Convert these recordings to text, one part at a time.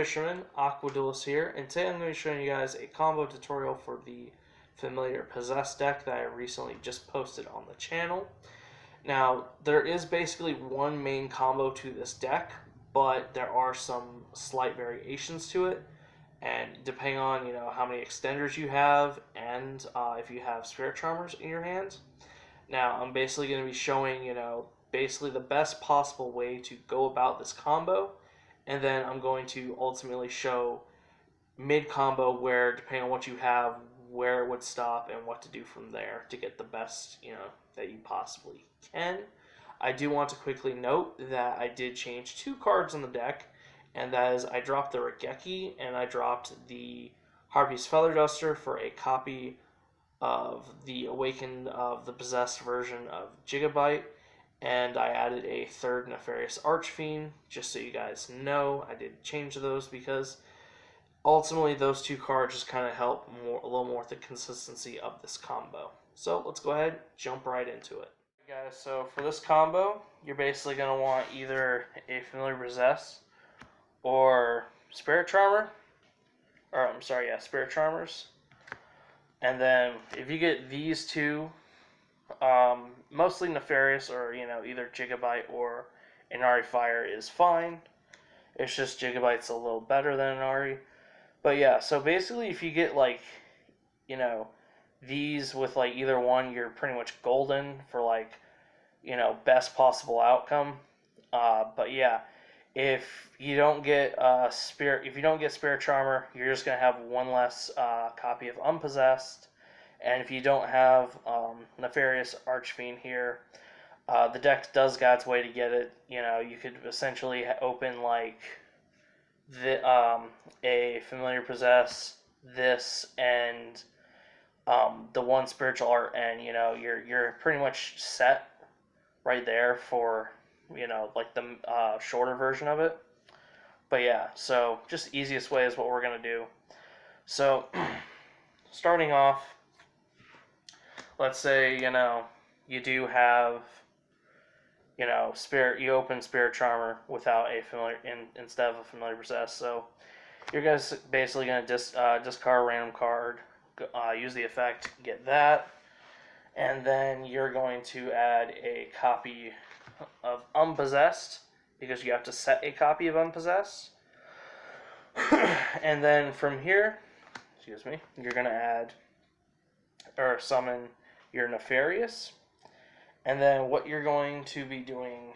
fisherman, Aqua Duelist here, and today I'm going to be showing you guys a combo tutorial for the familiar Possess deck that I recently just posted on the channel. Now, there is basically one main combo to this deck, but there are some slight variations to it, and depending on how many extenders you have and if you have Spirit Charmers in your hand. Now, I'm basically going to be showing basically the best possible way to go about this combo, and then I'm going to ultimately show mid combo where, depending on what you have, where it would stop and what to do from there to get the best that you possibly can. I do want to quickly note that I did change two cards in the deck, and that is I dropped the Regeki and I dropped the Harpy's Feather Duster for a copy of the Awakened of the Possessed version of Gigabyte, and I added a third Nefarious Archfiend, just so you guys know. I did change those because ultimately those two cards just kind of help a little more with the consistency of this combo. So let's go ahead, jump right into it. Okay, guys, so for this combo, you're basically going to want either a Familiar Possess or Spirit Charmer, or I'm sorry, yeah, Spirit Charmers. And then if you get these two, mostly Nefarious or either Gigabyte or Inari Fire is fine. It's just Gigabyte's a little better than Inari. But yeah, so basically if you get these with either one, you're pretty much golden for best possible outcome. But yeah, if you don't get Spirit Charmer, you're just gonna have one less copy of Unpossessed. And if you don't have Nefarious Archfiend here, the deck does got its way to get it. You could essentially open a Familiar Possess, this, and the one Spiritual Art, and you're pretty much set right there for the shorter version of it. But yeah, so just easiest way is what we're gonna do. So starting off, let's say you do have you open Spirit Charmer without a familiar instead of a Familiar Possess. So you're guys basically gonna discard a random card, use the effect, get that, and then you're going to add a copy of Unpossessed because you have to set a copy of Unpossessed. And then from here, you're gonna add or summon your Nefarious. And then what you're going to be doing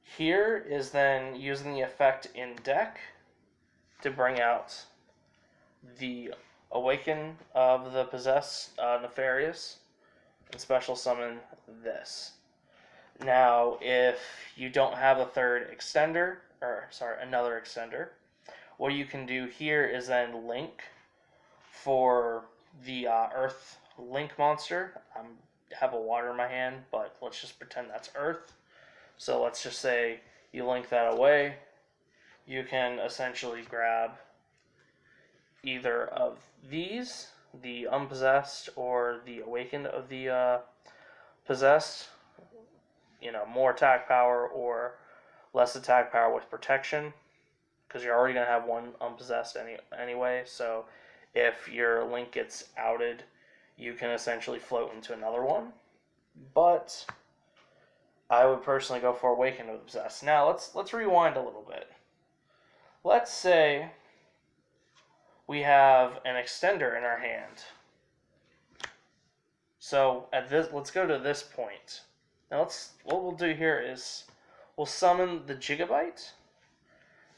here is then using the effect in deck to bring out the Awaken of the Possessed Nefarious and special summon this. Now, if you don't have a third extender, another extender, what you can do here is then link for the Earth Link monster. I have a water in my hand, but let's just pretend that's Earth. So let's just say you link that away. You can essentially grab either of these, the Unpossessed or the Awakened of the Possessed. More attack power or less attack power with protection, because you're already going to have one Unpossessed anyway. So if your link gets outed, you can essentially float into another one. But I would personally go for Awaken of the Possessed. Now let's rewind a little bit. Let's say we have an extender in our hand. So let's go to this point. Now what we'll do here is we'll summon the Gigabyte,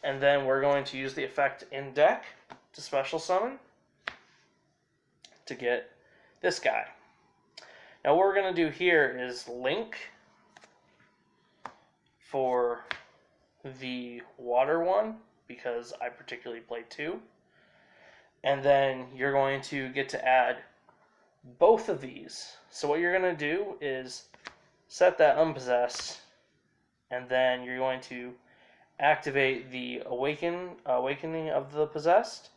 and then we're going to use the effect in deck to special summon to get this guy. Now what we're going to do here is link for the water one, because I particularly play two. And then you're going to get to add both of these. So what you're going to do is set that Unpossessed, and then you're going to activate the Awakening of the Possessed.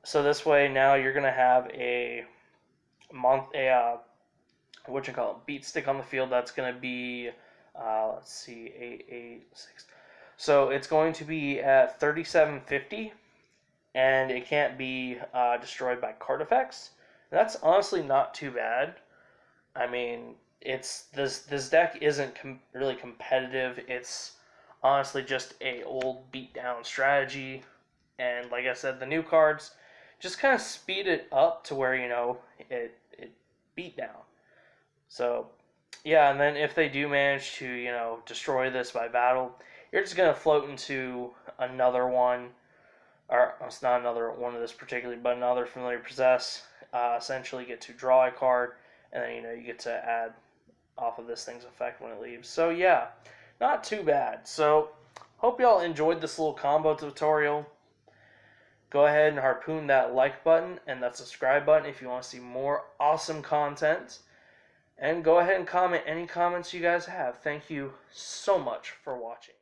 So this way now you're going to have a beat stick on the field that's going to be, let's see, 8, 6. So it's going to be at 3750, and it can't be destroyed by card effects. That's honestly not too bad. I mean, it's this deck isn't really competitive. It's honestly just a old beat down strategy, and like I said, the new cards just kind of speed it up to where it beat down. So yeah, and then if they do manage to destroy this by battle, you're just gonna float into another one, or it's not another one of this particularly, but another familiar possess. Essentially, get to draw a card, and then you get to add off of this thing's effect when it leaves. So yeah, not too bad. So hope y'all enjoyed this little combo tutorial. Go ahead and harpoon that like button and that subscribe button if you want to see more awesome content. And go ahead and comment any comments you guys have. Thank you so much for watching.